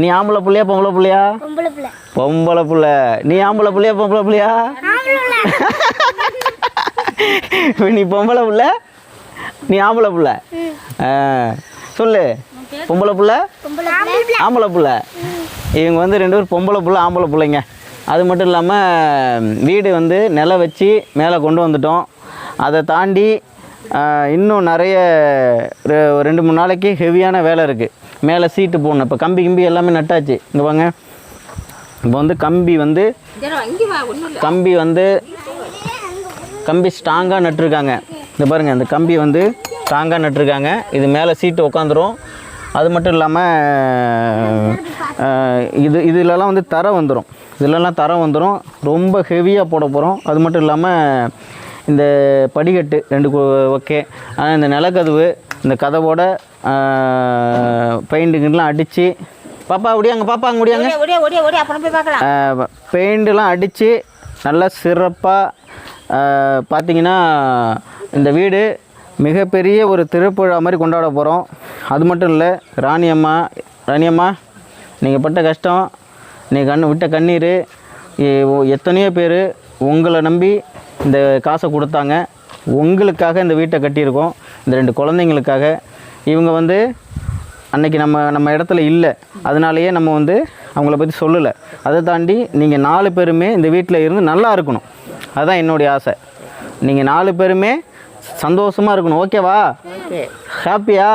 நீ ஆம்பளை புள்ளையா பொம்பளை புள்ளையா? பொம்பளை புள்ள. நீ ஆம்பளை புள்ளையா பொம்பளை புள்ளையா? நீ பொம்பளை புள்ள, நீ ஆம்பளை புள்ள. சொல்லு, பொம்பளை புள்ள ஆம்பளை புள்ள. இவங்க வந்து 2 பேரும் பொம்பளை புள்ள ஆம்பளை பிள்ளைங்க. அது மட்டும் இல்லாமல் வீடு வந்து நிலம் வச்சு மேலே கொண்டு வந்துட்டோம். அதை தாண்டி இன்னும் நிறைய 2-3 நாளைக்கு ஹெவியான வேலை இருக்குது. மேலே சீட்டு போடணும். இப்போ கம்பி எல்லாமே நட்டாச்சு. இங்கே வாங்க. இப்போ வந்து கம்பி ஸ்ட்ராங்காக நட்டுருக்காங்க. இந்த பாருங்கள், இந்த கம்பி வந்து ஸ்ட்ராங்காக நட்டுருக்காங்க. இது மேலே சீட்டு உட்காந்துரும். அது மட்டும் இல்லாமல் இதுலலாம் வந்து தரை வந்துடும். ரொம்ப ஹெவியாக போட போகிறோம். அது மட்டும் இல்லாமல் இந்த படிக்கட்டு 2 ஓகே. ஆனால் இந்த நிலக்கதவு, இந்த கதவோட பெயிண்ட்டுங்கெலாம் அடித்து பாப்பா முடியாங்க, பாப்பா அங்கே முடியாங்க, பெயிண்டெலாம் அடித்து நல்லா சிறப்பாக பார்த்திங்கன்னா இந்த வீடு மிகப்பெரிய ஒரு திருப்புழா மாதிரி கொண்டாட போகிறோம். அது மட்டும் இல்லை, ராணியம்மா நீங்கள் பட்ட கஷ்டம், நீங்கள் விட்ட கண்ணீர், எத்தனையோ பேர் உங்களை நம்பி இந்த காசை கொடுத்தாங்க. உங்களுக்காக இந்த வீட்டை கட்டியிருக்கோம். இந்த 2 குழந்தைங்களுக்காக. இவங்க வந்து அன்றைக்கி நம்ம இடத்துல இல்லை, அதனாலேயே நம்ம வந்து அவங்கள பற்றி சொல்லலை. அதை தாண்டி நீங்கள் 4 பேருமே இந்த வீட்டில் இருந்து நல்லா இருக்கணும். அதுதான் என்னுடைய ஆசை. நீங்கள் 4 பேருமே சந்தோஷமாக இருக்கணும். ஓகேவா? ஹாப்பியா?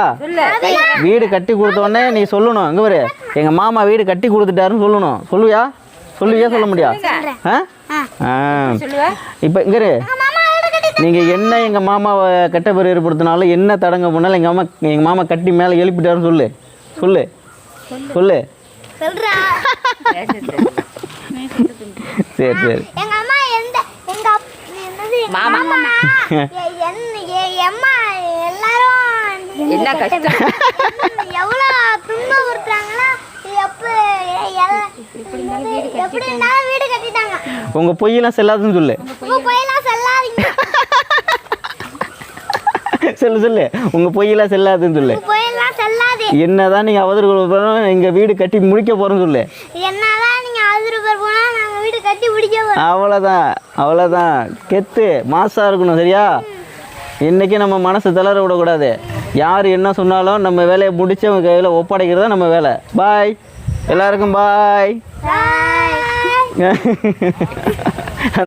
வீடு கட்டி கொடுத்தோடனே நீ சொல்லணும், இங்கே வரு எங்கள் மாமா வீடு கட்டி கொடுத்துட்டாருன்னு சொல்லணும். சொல்லுவியா? சொல்ல முடியா? இப்போ இங்கே நீங்கள் என்ன எங்கள் மாமாவை கெட்ட பேர் ஏற்படுத்தினாலும், என்ன தடங்க பண்ணாலும் எங்கள் மாமா கட்டி மேலே எழுப்பிட்டாருன்னு சொல்லு. சரி உங்க பொய்யெல்லாம் செல்லாதுன்னு சொல்லு. சொல்லு உங்க பொய்யெல்லாம் செல்லாதுன்னு சொல்லு. என்னதான் நீங்க அவதூறு எங்க வீடு கட்டி முடிக்க போறோம்னு சொல்லு. அவ்வளோதான். கெத்து மாசா இருக்கணும். சரியா? இன்றைக்கி நம்ம மனசு தளர விடக்கூடாது. யார் என்ன சொன்னாலும் நம்ம வேலையை முடிச்சு அவங்க கையில் ஒப்படைக்கிறது தான் நம்ம வேலை. பாய் எல்லாருக்கும், பாய்.